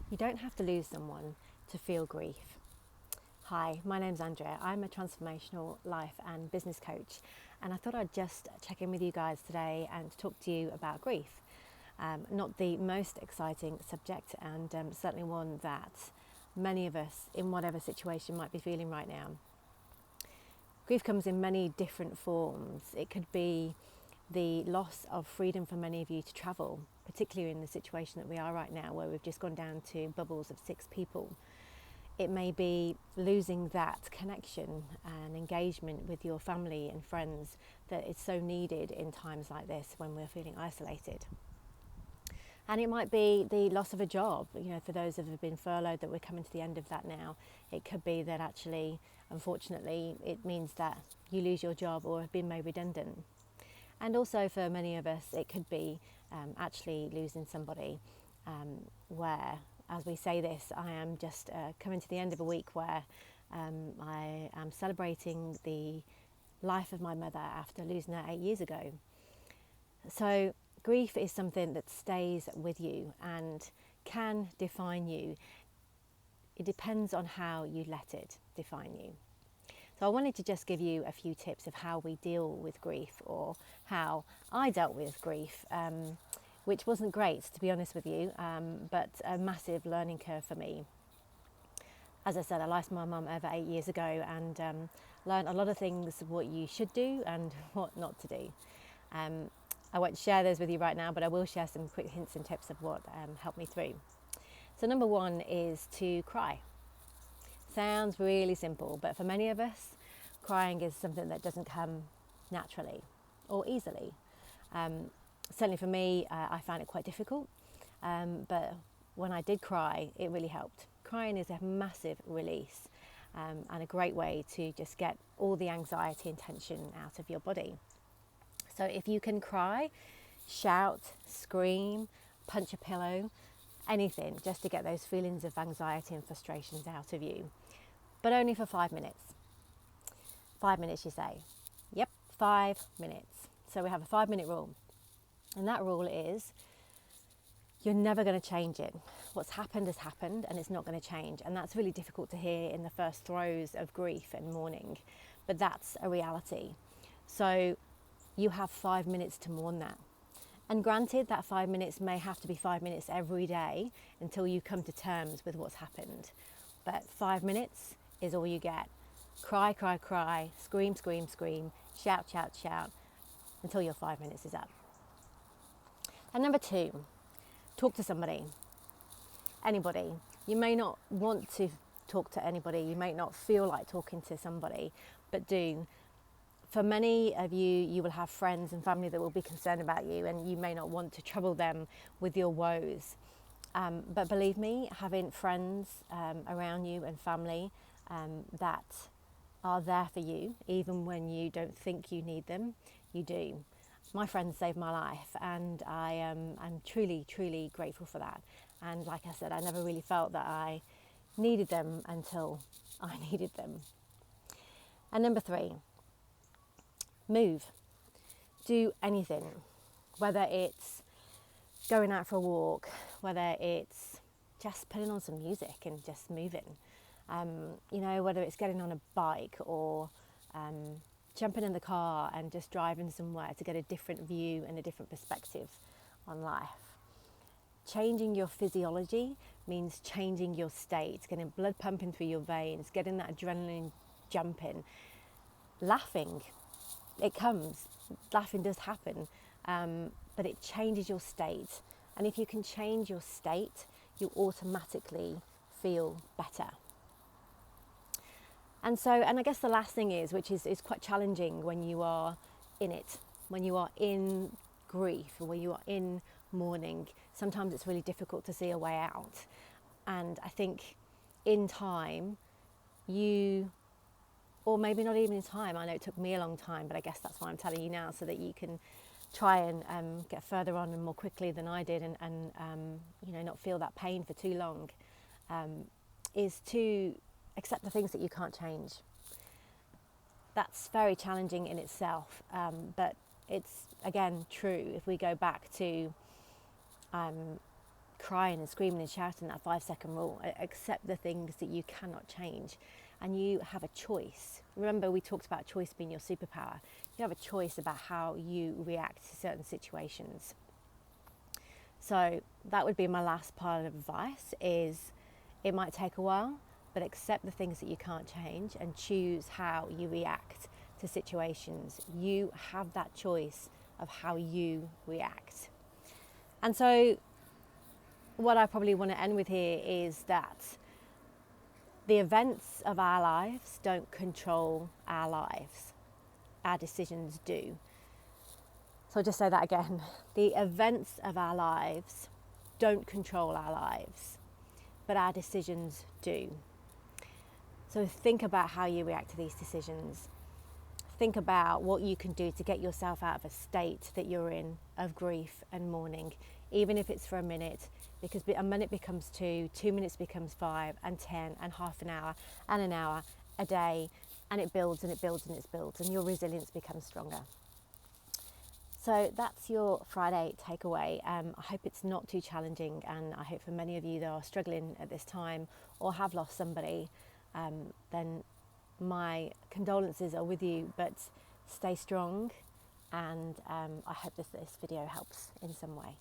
You don't have to lose someone to feel grief. Hi, my name's Andrea. I'm a transformational life and business coach, and I thought I'd just check in with you guys today and talk to you about grief. Not the most exciting subject, and certainly one that many of us, in whatever situation, might be feeling right now. Grief comes in many different forms. It could be the loss of freedom for many of you to travel, particularly in the situation that we are right now, where we've just gone down to bubbles of 6 people. It may be losing that connection and engagement with your family and friends that is so needed in times like this when we're feeling isolated. And it might be the loss of a job. For those that have been furloughed, that we're coming to the end of that now. It could be that actually, unfortunately, it means that you lose your job or have been made redundant. And also for many of us, it could be actually losing somebody where, as we say this, I am just coming to the end of a week where I am celebrating the life of my mother after losing her 8 years ago. So grief is something that stays with you and can define you. It depends on how you let it define you. So I wanted to just give you a few tips of how we deal with grief, or how I dealt with grief, which wasn't great, to be honest with you, but a massive learning curve for me. As I said, I lost my mum over 8 years ago, and learned a lot of things, what you should do and what not to do. I won't share those with you right now, but I will share some quick hints and tips of what helped me through. So number one is to cry. Sounds really simple, but for many of us, crying is something that doesn't come naturally or easily. Certainly for me, I found it quite difficult, but when I did cry, it really helped. Crying is a massive release and a great way to just get all the anxiety and tension out of your body. So if you can cry, shout, scream, punch a pillow, anything, just to get those feelings of anxiety and frustrations out of you. But only for 5 minutes. 5 minutes, you say? Yep, 5 minutes. So we have a 5-minute rule. And that rule is, you're never going to change it. What's happened has happened, and it's not going to change. And that's really difficult to hear in the first throes of grief and mourning. But that's a reality. So you have 5 minutes to mourn that. And granted, that 5 minutes may have to be 5 minutes every day until you come to terms with what's happened. But 5 minutes is all you get. Cry, cry, cry, scream, scream, scream, shout, shout, shout, until your 5 minutes is up. And number 2, talk to somebody. Anybody. You may not want to talk to anybody. You may not feel like talking to somebody, but do. For many of you, you will have friends and family that will be concerned about you, and you may not want to trouble them with your woes. But believe me, having friends around you and family that are there for you, even when you don't think you need them, you do. My friends saved my life, and I'm truly, truly grateful for that. And like I said, I never really felt that I needed them until I needed them. And number 3, move. Do anything, whether it's going out for a walk, whether it's just putting on some music and just moving, whether it's getting on a bike or jumping in the car and just driving somewhere to get a different view and a different perspective on life. Changing your physiology means changing your state, getting blood pumping through your veins, getting that adrenaline jumping. Laughing, it comes. Laughing does happen, but it changes your state. And if you can change your state, you automatically feel better. And I guess the last thing is, which is quite challenging when you are in it, when you are in grief, or when you are in mourning, sometimes it's really difficult to see a way out. And I think in time, or maybe not even in time, I know it took me a long time, but I guess that's why I'm telling you now, so that you can try and get further on and more quickly than I did, and not feel that pain for too long, is to accept the things that you can't change. That's very challenging in itself, but it's, again, true. If we go back to crying and screaming and shouting that 5-second rule. Accept the things that you cannot change, and you have a choice. Remember, we talked about choice being your superpower. You have a choice about how you react to certain situations. So that would be my last part of advice, is it might take a while, but accept the things that you can't change and choose how you react to situations. You have that choice of how you react. And so what I probably want to end with here is that the events of our lives don't control our lives. Our decisions do. So I'll just say that again. The events of our lives don't control our lives, but our decisions do. So think about how you react to these decisions. Think about what you can do to get yourself out of a state that you're in of grief and mourning, even if it's for a minute, because a minute becomes 2, 2 minutes becomes 5 and 10 and half an hour and an hour, a day, and it builds and it builds and it builds, and your resilience becomes stronger. So that's your Friday takeaway. I hope it's not too challenging, and I hope for many of you that are struggling at this time or have lost somebody, then my condolences are with you, but stay strong, and I hope this video helps in some way.